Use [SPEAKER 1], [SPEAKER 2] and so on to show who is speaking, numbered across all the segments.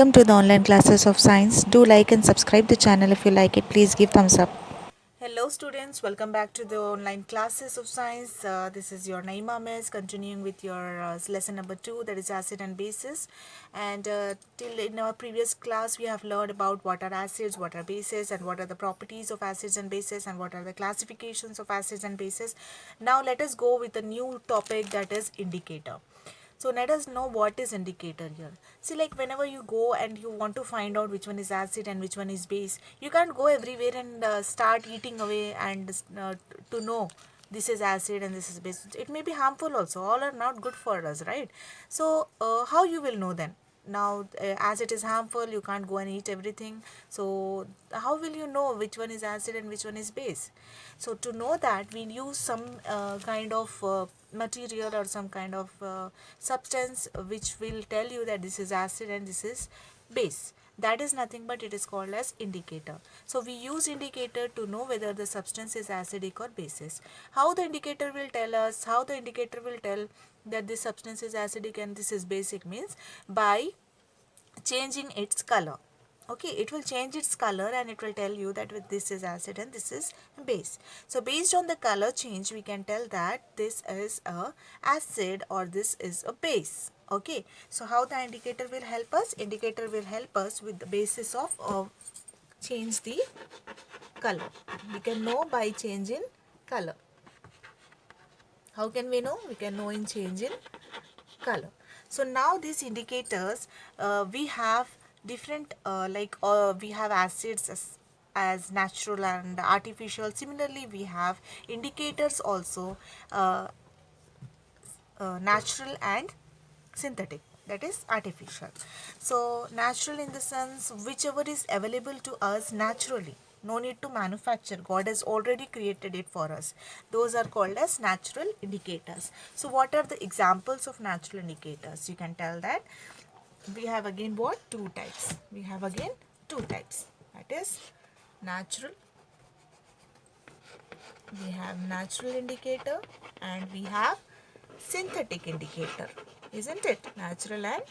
[SPEAKER 1] welcome to the online classes of science. Do like and subscribe the channel. If you like it, please give thumbs up.
[SPEAKER 2] Hello students, welcome back to the online classes of science. This is your Naima Miss continuing with your lesson number 2, that is acid and bases. And till in our previous class we have learned about what are acids, what are bases, and what are the properties of acids and bases, and what are the classifications of acids and bases. Now let us go with a new topic, that is indicator. So let us know what is indicator here. See, like whenever you go and you want to find out which one is acid and which one is base, you can't go everywhere and start eating away and to know this is acid and this is base. It may be harmful also. All are not good for us, right? So how you will know then? Now as it is harmful, you can't go and eat everything. So how will you know which one is acid and which one is base? So to know that, we use some kind of material or some kind of substance which will tell you that this is acid and this is base. That is nothing but it is called as indicator. So we use indicator to know whether the substance is acidic or basic. How the indicator will tell us, how the indicator will tell that this substance is acidic and this is basic means by changing its color. Okay, it will change its color and it will tell you that this is acid and this is base. So based on the color change, we can tell that this is a acid or this is a base. Okay, so how the indicator will help us? Indicator will help us with the basis of change the color. We can know by change in color. How can we know? We can know in change in color. So now these indicators, we have different we have acids as natural and artificial. Similarly, we have indicators also, natural and synthetic, that is artificial. So natural in the sense whichever is available to us naturally, no need to manufacture, God has already created it for us. Those are called as natural indicators. So what are the examples of natural indicators? You can tell that we have again what? Two types. We have again two types, that is natural. We have natural indicator and we have synthetic indicator, isn't it? Natural and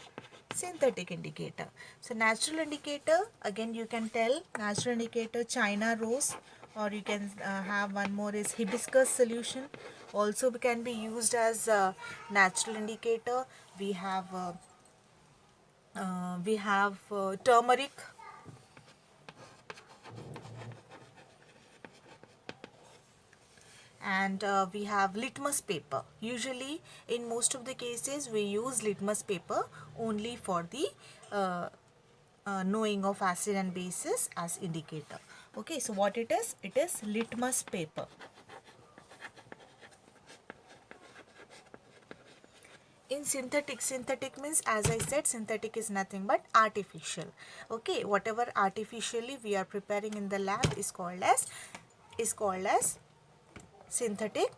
[SPEAKER 2] synthetic indicator. So natural indicator, again you can tell natural indicator China rose, or you can have one more is hibiscus solution, also can be used as natural indicator. We have turmeric, and we have litmus paper. Usually in most of the cases we use litmus paper only for the knowing of acid and bases as indicator. Okay, so what it is? It is litmus paper. In synthetic means, as I said, synthetic is nothing but artificial. Okay, whatever artificially we are preparing in the lab is called as synthetic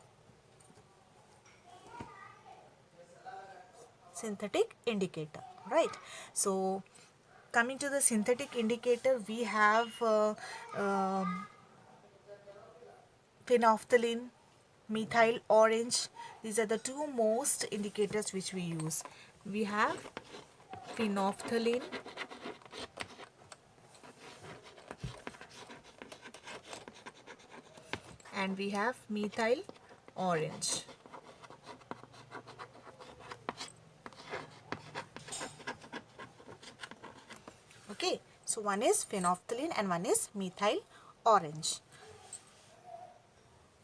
[SPEAKER 2] indicator, right? So coming to the synthetic indicator, we have phenolphthalein, methyl orange. These are the two most indicators which we use. We have phenolphthalein and we have methyl orange. Okay, so one is phenolphthalein and one is methyl orange.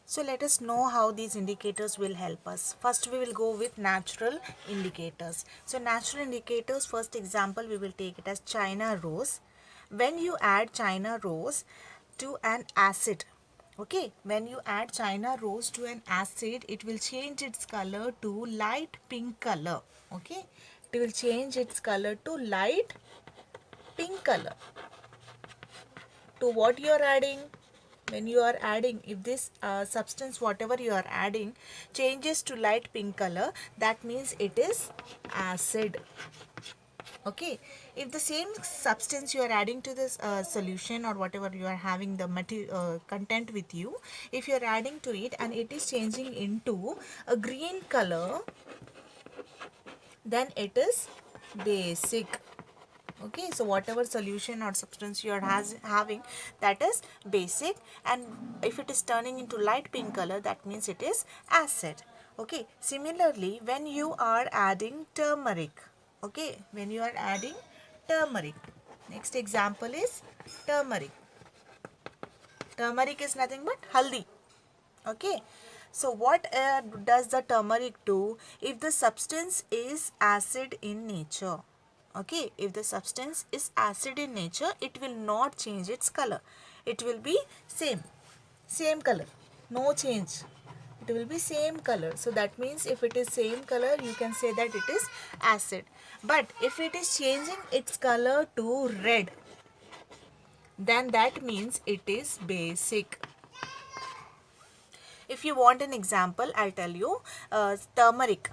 [SPEAKER 2] So let us know how these indicators will help us. First we will go with natural indicators. So natural indicators, first example we will take it as China rose. When you add China rose to an acid, okay, when you add China rose to an acid, it will change its color to light pink color. Okay, it will change its color to light pink color. To what you are adding? When you are adding, if this substance whatever you are adding changes to light pink color, that means it is acid. Okay, if the same substance you are adding to this solution or whatever you are having the material content with you, if you are adding to it and it is changing into a green color, then it is basic. Okay, so whatever solution or substance you are having, that is basic, and if it is turning into light pink color, that means it is acid. Okay, similarly, when you are adding turmeric, okay, when you are adding turmeric, next example is turmeric. Turmeric is nothing but haldi. Okay, so what does the turmeric do if the substance is acid in nature? Okay, if the substance is acid in nature, it will not change its color. It will be same color, no change. It will be same color. So that means if it is same color, you can say that it is acid. But if it is changing its color to red, then that means it is basic. If you want an example, I'll tell you. Turmeric,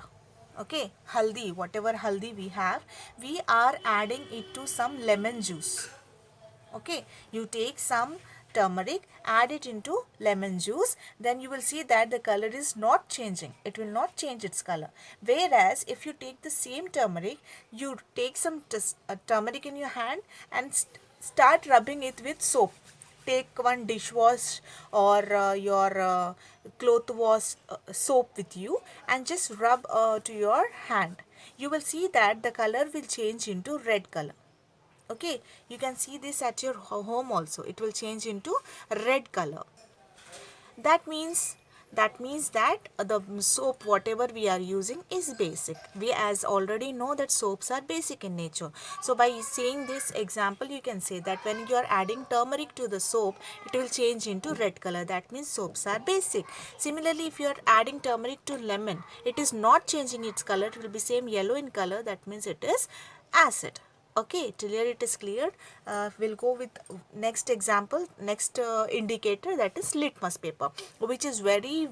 [SPEAKER 2] okay, haldi, whatever haldi we have, we are adding it to some lemon juice. Okay, you take some turmeric, add it into lemon juice, then you will see that the color is not changing. It will not change its color. Whereas if you take the same turmeric, you take some turmeric in your hand and start rubbing it with soap. Take one dishwash or your cloth wash soap with you and just rub to your hand. You will see that the color will change into red color. Okay, you can see this at your home also. It will change into red color. That means that the soap whatever we are using is basic. We as already know that soaps are basic in nature. So by saying this example, you can say that when you are adding turmeric to the soap, it will change into red color. That means soaps are basic. Similarly, if you are adding turmeric to lemon, it is not changing its color. It will be same yellow in color. That means it is acid. Okay, till here it is clear. We'll go with next example, next indicator, that is litmus paper, which is very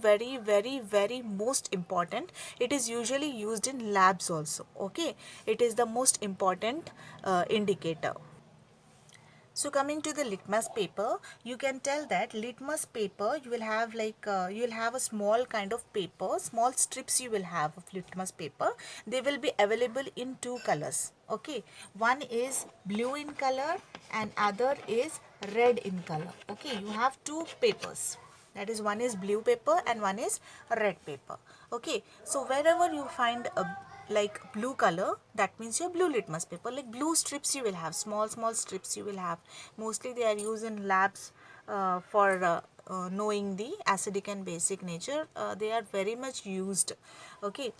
[SPEAKER 2] most important. It is usually used in labs also. Okay, it is the most important indicator. So coming to the litmus paper, you can tell that litmus paper, you will have like you will have a small kind of paper, small strips you will have of litmus paper. They will be available in two colors. Okay, one is blue in color and other is red in color. Okay, you have two papers. That is, one is blue paper and one is red paper. Okay, so wherever you find a like blue color, that means your blue litmus paper. Like blue strips you will have, small strips you will have. Mostly they are used in labs for knowing the acidic and basic nature. They are very much used. Okay,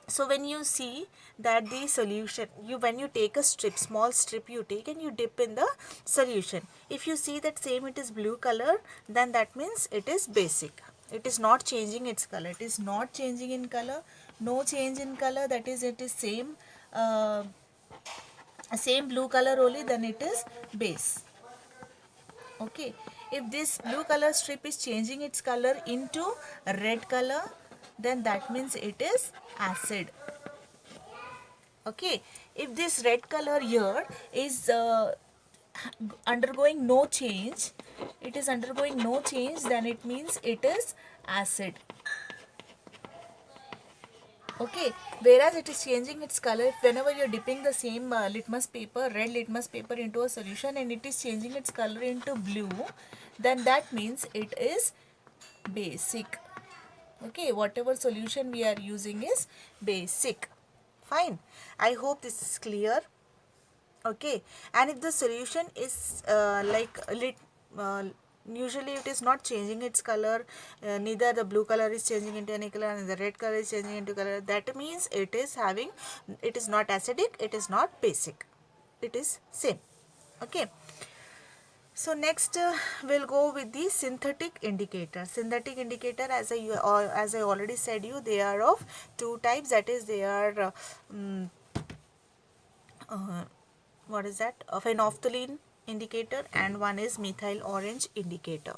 [SPEAKER 2] so when you see that the solution, when you take a strip, small strip you take and you dip in the solution, if you see that same it is blue color, then that means it is basic. It is not changing its color. It is not changing in color, no change in color, that is it is same blue color only, then it is base. Okay, if this blue color strip is changing its color into red color, then that means it is acid. Okay, if this red color here is undergoing no change, it is undergoing no change, then it means it is acid. Okay, whereas it is changing its color whenever you are dipping the same litmus paper, red litmus paper, into a solution and it is changing its color into blue, then that means it is basic. Okay, whatever solution we are using is basic. Fine, I hope this is clear. Okay, and if the solution is usually it is not changing its color, neither the blue color is changing into any color and the red color is changing into color, that means it is not acidic, it is not basic, it is same. Okay, so next we'll go with the synthetic indicator. Synthetic indicator, as I already said you, they are of two types. That is, they are what is that? A phenolphthalein indicator, and one is methyl orange indicator.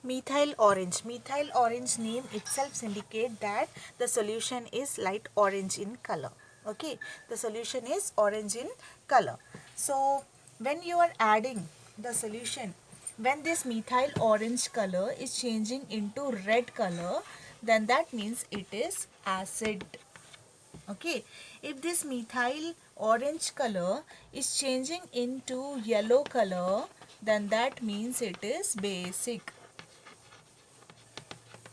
[SPEAKER 2] Methyl orange name itself indicate that the solution is light orange in color. Okay, the solution is orange in color. So when you are adding the solution, when this methyl orange color is changing into red color, then that means it is acid. Okay, if this methyl orange color is changing into yellow color, then that means it is basic.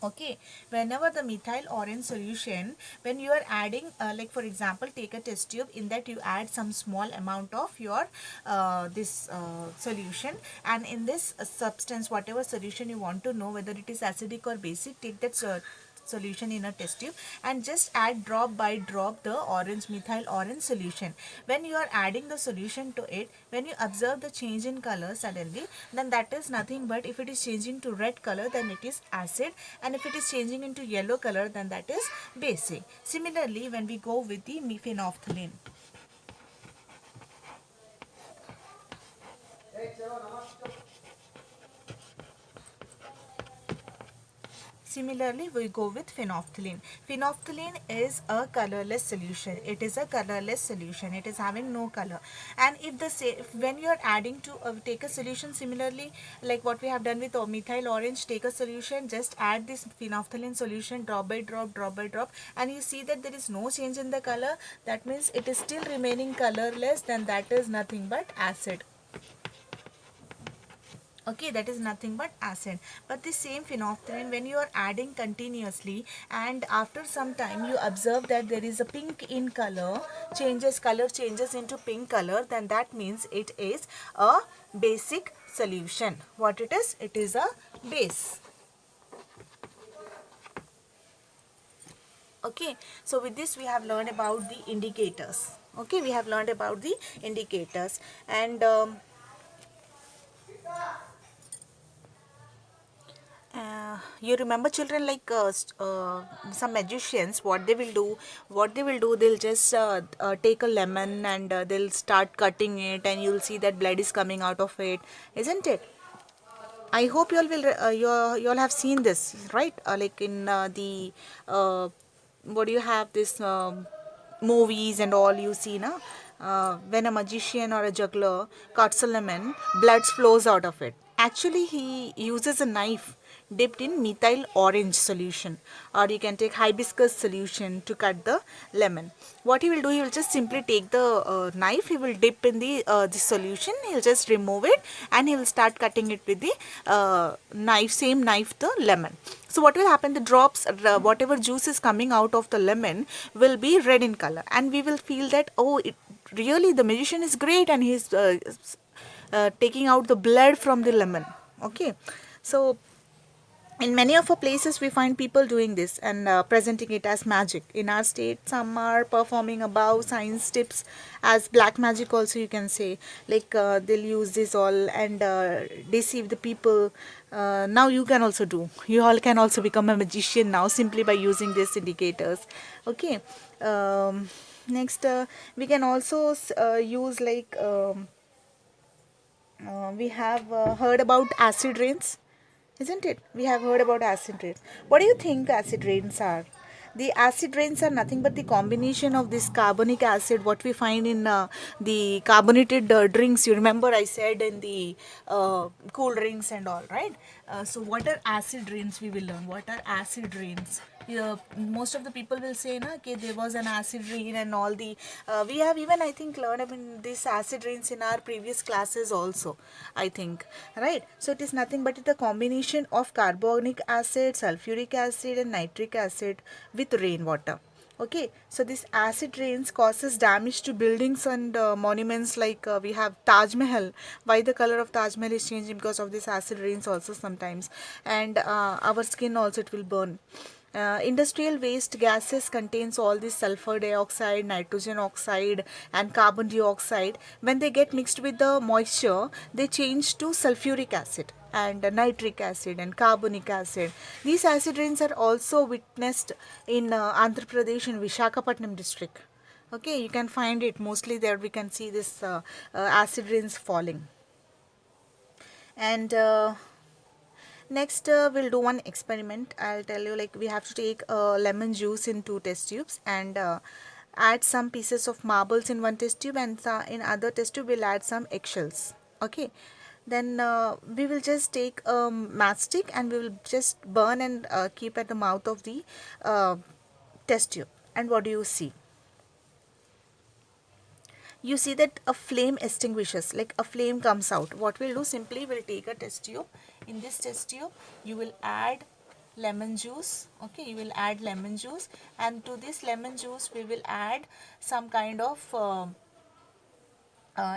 [SPEAKER 2] Okay, whenever the methyl orange solution, when you are adding, like for example, take a test tube, in that you add some small amount of your this solution, and in this substance, whatever solution you want to know whether it is acidic or basic, take that solution in a test tube and just add drop by drop the orange methyl orange solution. When you are adding the solution to it, when you observe the change in color suddenly, then that is nothing but, if it is changing to red color, then it is acid, and if it is changing into yellow color, then that is basic. Similarly, when we go with the phenolphthalein, similarly, we go with phenolphthalein. Phenolphthalein is a colorless solution. It is a colorless solution. It is having no color. And if when you are adding to take a solution similarly, like what we have done with methyl orange, take a solution, just add this phenolphthalein solution drop by drop, drop by drop, and you see that there is no change in the color. That means it is still remaining colorless. Then that is nothing but acid. Okay, that is nothing but acid. But the same phenolphthalein, when you are adding continuously and after some time you observe that there is a pink in color, color changes into pink color, then that means it is a basic solution. What it is? It is a base. Okay, so with this we have learned about the indicators. Okay, we have learned about the indicators, and you remember, children, like some magicians, what they will do, they'll just take a lemon and they'll start cutting it, and you'll see that blood is coming out of it, isn't it? I hope you all will you all have seen this, right? Like in the what do you have this movies and all, you see na, when a magician or a juggler cuts a lemon, blood flows out of it. Actually, he uses a knife dipped in methyl orange solution, or you can take hibiscus solution to cut the lemon. What he will do, he will just simply take the knife, he will dip in the solution, he'll just remove it, and he will start cutting it with the same knife, the lemon. So what will happen, the drops, whatever juice is coming out of the lemon will be red in color, and we will feel that, oh, really the magician is great, and he's taking out the blood from the lemon. Okay, so in many of our places we find people doing this and presenting it as magic. In our state, some are performing above science tips as black magic also, you can say, like they'll use this all and deceive the people. Now you can also do, you all can also become a magician now simply by using these indicators. Okay, next we can also use, like we have heard about acid rains, isn't it? We have heard about acid rains. What do you think acid rains are? The acid rains are nothing but the combination of this carbonic acid, what we find in the carbonated drinks. You remember I said in the cool drinks and all, right? So what are acid rains? We will learn. What are acid rains? Yeah, most of the people will say na, okay, there was an acid rain and all the we have even, I think, learned about this acid rains in our previous classes also, I think, right? So it is nothing but the combination of carbonic acid, sulfuric acid and nitric acid with rainwater. Okay, so this acid rains causes damage to buildings and monuments, like we have Taj Mahal. Why the color of Taj Mahal is changing? Because of this acid rains also sometimes, and our skin also, it will burn. Industrial waste gases contains all this sulfur dioxide, nitrogen oxide and carbon dioxide. When they get mixed with the moisture, they change to sulfuric acid and nitric acid and carbonic acid. These acid rains are also witnessed in Andhra Pradesh in Visakhapatnam district. Okay, you can find it mostly there. We can see this acid rains falling. And next, we'll do one experiment. I'll tell you, like we have to take lemon juice in 2 test tubes and add some pieces of marbles in one test tube, and in other test tube we'll add some eggshells. Okay. Then we will just take a matchstick and we will just burn and keep at the mouth of the test tube. And what do you see? you see that a flame extinguishes, like a flame comes out. What we'll do, simply we'll take a test tube. In this test tube you will add lemon juice. Okay, you will add lemon juice, and to this lemon juice we will add some kind of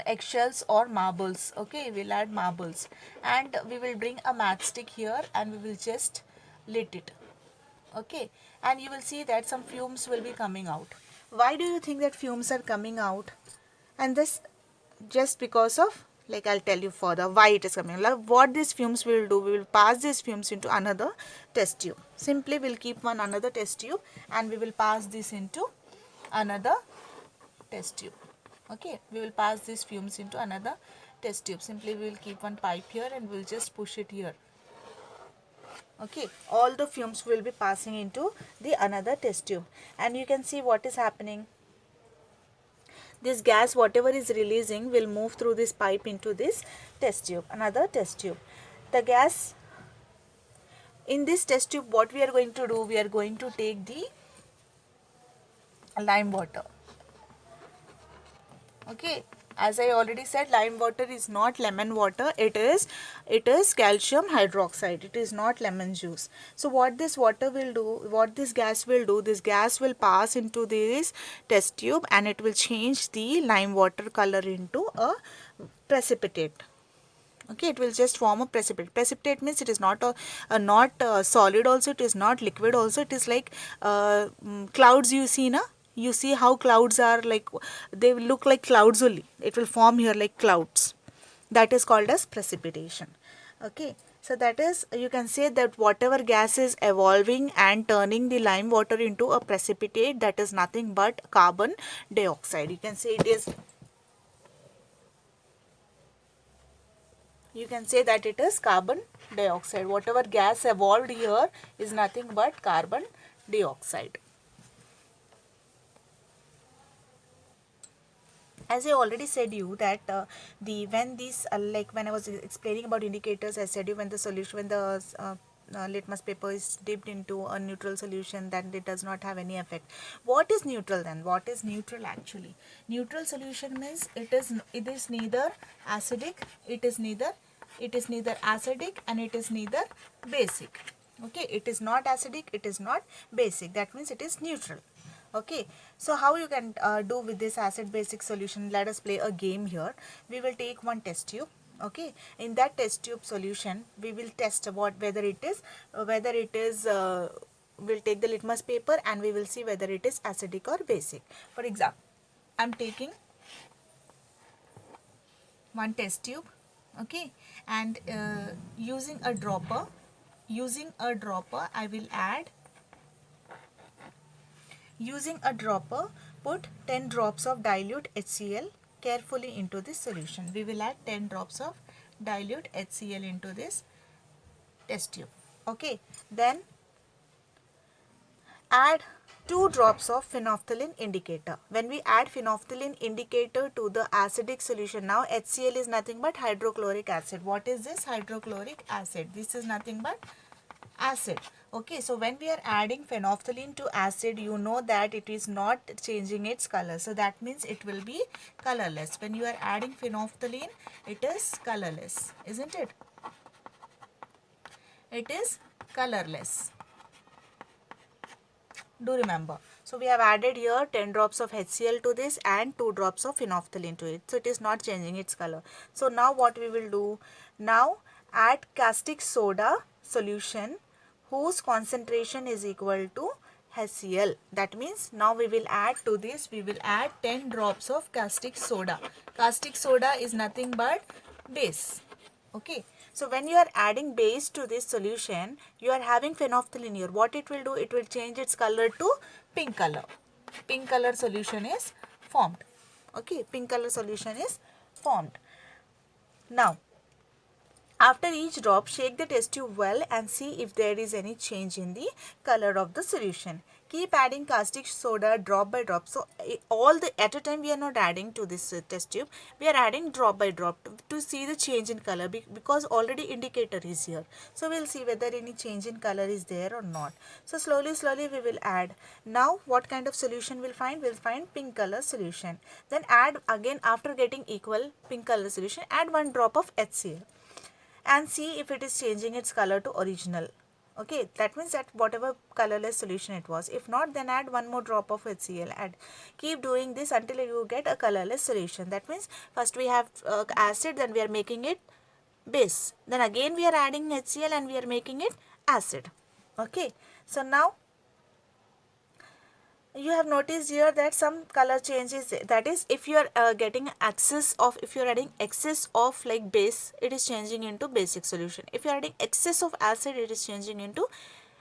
[SPEAKER 2] eggshells or marbles. Okay, we'll add marbles, and we will bring a matchstick here and we will just lit it. Okay, and you will see that some fumes will be coming out. Why do you think that fumes are coming out? And this just because of, like, I'll tell you further why it is coming. Like, what these fumes will do, we will pass these fumes into another test tube. Simply we'll keep one another test tube and we will pass this into another test tube. Okay, we will pass these fumes into another test tube. Simply we will keep one pipe here and we'll just push it here. Okay, all the fumes will be passing into the another test tube, and you can see what is happening. This gas, whatever is releasing, will move through this pipe into this test tube, another test tube. The gas in this test tube, what we are going to do, we are going to take the lime water. Okay, as I already said, lime water is not lemon water. It is calcium hydroxide. It is not lemon juice. So what this water will do, what this gas will do, this gas will pass into this test tube and it will change the lime water color into a precipitate. Okay, it will just form a precipitate. Precipitate means it is not not solid also, it is not liquid also. It is like clouds you see na. You see how clouds are, like they will look like clouds only. It will form here like clouds. That is called as precipitation. Okay, so that is, you can say that whatever gas is evolving and turning the lime water into a precipitate, that is nothing but carbon dioxide. You can say it is, you can say that it is carbon dioxide. Whatever gas evolved here is nothing but carbon dioxide. As I already said you that when these like when I was explaining about indicators, I said you when the solution, when the litmus paper is dipped into a neutral solution, then it does not have any effect. What is neutral then? What is neutral actually? Neutral solution means it is neither acidic, it is neither acidic, and it is neither basic. Okay, it is not acidic, it is not basic. That means it is neutral. Okay, so how you can do with this acid basic solution? Let us play a game here. We will take one test tube. Okay, in that test tube solution we will test whether it is we'll take the litmus paper and we will see whether it is acidic or basic. For example, I'm taking one test tube. Okay, and using a dropper I will add, using a dropper, put 10 drops of dilute HCl carefully into this solution. We will add 10 drops of dilute HCl into this test tube. Okay, then add 2 drops of phenolphthalein indicator. When we add phenolphthalein indicator to the acidic solution, now HCl is nothing but hydrochloric acid. What is this? Hydrochloric acid. This is nothing but acid. Okay, so when we are adding phenolphthalein to acid, you know that it is not changing its color. So that means it will be colorless. When you are adding phenolphthalein, it is colorless, isn't it? It is colorless. Do remember. So we have added here 10 drops of HCl to this and 2 drops of phenolphthalein to it. So it is not changing its color. So now what we will do? Now add caustic soda solution whose concentration is equal to HCl. That means now we will add to this, we will add 10 drops of caustic soda. Caustic soda is nothing but base. Okay, so when you are adding base to this solution, you are having phenolphthalein here. What it will do? It will change its color to pink color. Pink color solution is formed. Okay, pink color solution is formed. Now, after each drop, shake the test tube well and see if there is any change in the color of the solution. keep adding caustic soda drop by drop. So all the at a time we are not adding to this test tube, we are adding drop by drop to see the change in color, because already indicator is here. So we'll see whether any change in color is there or not. So slowly we will add. Now what kind of solution we'll find? We'll find pink color solution. Then add again, after getting equal pink color solution, add 1 drop of HCl and see if it is changing its color to original. Okay, that means that whatever colorless solution it was. If not, then add 1 more drop of HCl. Add. Keep doing this until you get a colorless solution. That means first we have acid, then we are making it base. Then again we are adding HCl and we are making it acid. Okay, so now you have noticed here that some color changes, that is if you are getting excess of, if you are adding excess of like base, it is changing into basic solution. If you are adding excess of acid, it is changing into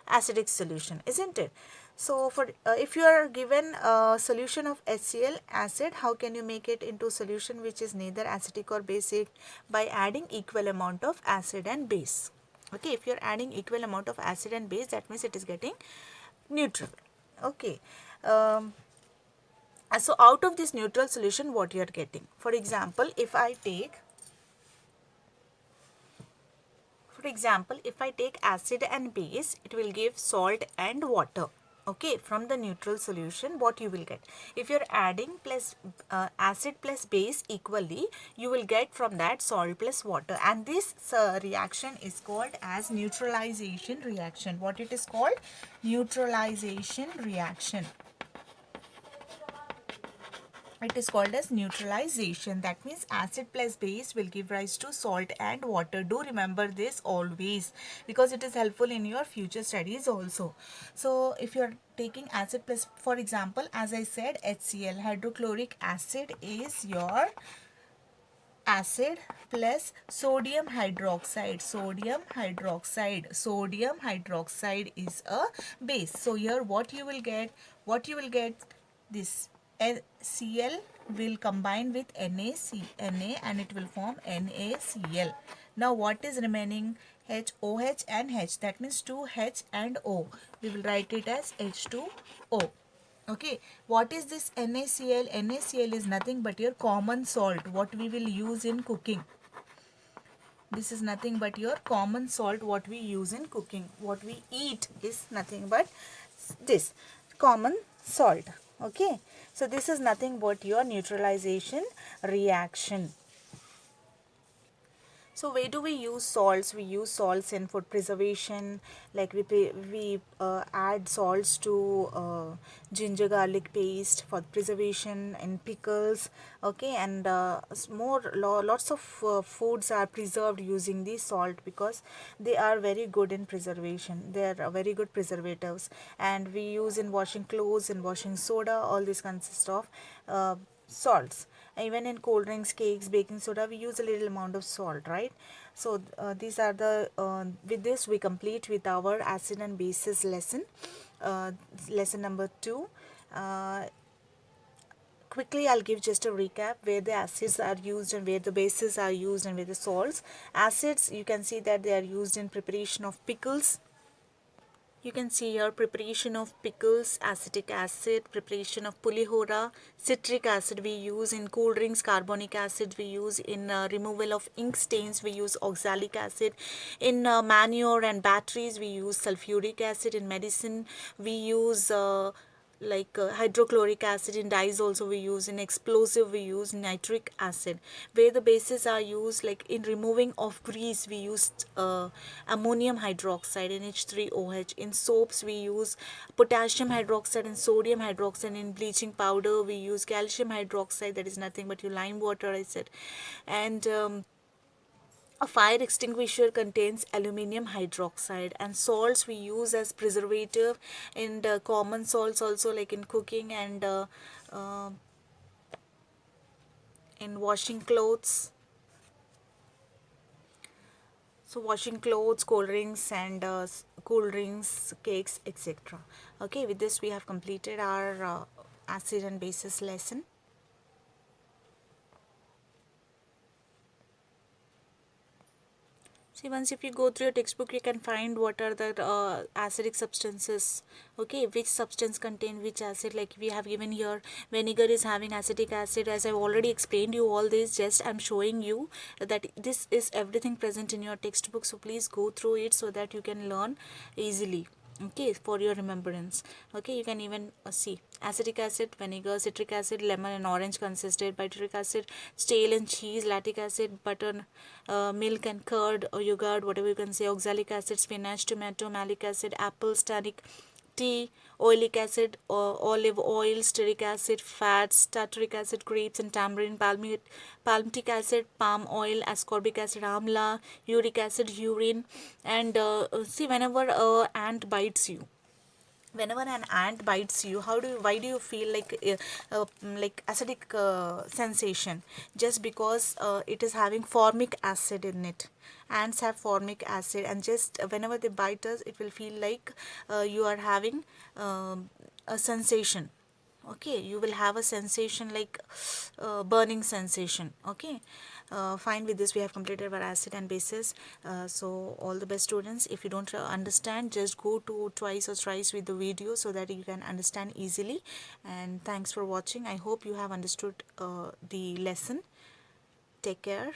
[SPEAKER 2] acidic solution, isn't it? So for if you are given a solution of HCl acid, how can you make it into solution which is neither acidic or basic? By adding equal amount of acid and base. Okay, if you are adding equal amount of acid and base, that means it is getting neutral. Okay, so out of this neutral solution, what you are getting? For example, if I take acid and base, it will give salt and water. Okay, from the neutral solution, what you will get? If you are adding plus acid plus base equally, you will get from that salt plus water, and this reaction is called as neutralization reaction. What it is called? Neutralization reaction. It is called as neutralization. That means acid plus base will give rise to salt and water. Do remember this always, because it is helpful in your future studies also. So if you are taking acid plus, for example, as I said, HCl, hydrochloric acid, is your acid plus sodium hydroxide. Sodium hydroxide is a base. So here what you will get? This Cl will combine with Na and it will form NaCl. Now what is remaining? OH and H. That means 2H and O. We will write it as H2O. Okay, what is this NaCl? NaCl is nothing but your common salt, what we will use in cooking. This is nothing but your common salt, what we use in cooking. What we eat is nothing but this common salt. Okay, so this is nothing but your neutralization reaction. So where do we use salts? We use salts in food preservation, like we add salts to ginger garlic paste for preservation, in pickles. Okay, and lots of foods are preserved using the salt, because they are very good in preservation. They are very good preservatives, and we use in washing clothes, in washing soda. All this consists of salts. Even in cold drinks, cakes, baking soda, we use a little amount of salt, right? So these are the with this we complete with our acid and bases lesson, lesson number 2. Quickly I'll give just a recap where the acids are used and where the bases are used and where the salts. Acids, you can see that they are used in preparation of pickles. You can see here preparation of pickles, acetic acid, preparation of pulihora, citric acid we use in cool drinks, carbonic acid we use in removal of ink stains, we use oxalic acid. In manure and batteries we use sulfuric acid. In medicine we use hydrochloric acid. In dyes also we use. In explosive we use nitric acid. Where the bases are used, like in removing of grease we use ammonium hydroxide, NH3OH. In soaps we use potassium hydroxide and sodium hydroxide. In bleaching powder we use calcium hydroxide, that is nothing but your lime water I said. And a fire extinguisher contains aluminium hydroxide. And salts we use as preservative in the common salts also, like in cooking and in washing clothes. So washing clothes, cold drinks and cool drinks, cakes, etc. Okay, with this we have completed our acid and bases lesson. See, once if you go through your textbook, you can find what are the acidic substances. Okay, which substance contain which acid. Like we have given here, vinegar is having acetic acid. As I've already explained you all this, just I'm showing you that this is everything present in your textbook. So please go through it so that you can learn easily. Okay, for your remembrance. Okay, you can even see acetic acid, vinegar, citric acid, lemon and orange consisted, biteric acid, stale and cheese, lactic acid, butter, milk and curd or yogurt, whatever you can say, oxalic acid, spinach, tomato, malic acid, apple, tannic, tea, oleic acid, olive oil, stearic acid, fats, tartaric acid, grapes and tamarind, palmitic acid, palm oil, ascorbic acid, amla, uric acid, urine. And see, whenever ant bites you, whenever an ant bites you, how do you, why do you feel like acidic sensation? Just because it is having formic acid in it. Ants have formic acid, and just whenever they bite us, it will feel like you are having a sensation. Okay, you will have a sensation like burning sensation. Okay, fine. With this we have completed our acid and bases. So all the best students. If you don't understand, just go to twice or thrice with the video so that you can understand easily. And thanks for watching. I hope you have understood the lesson. Take care.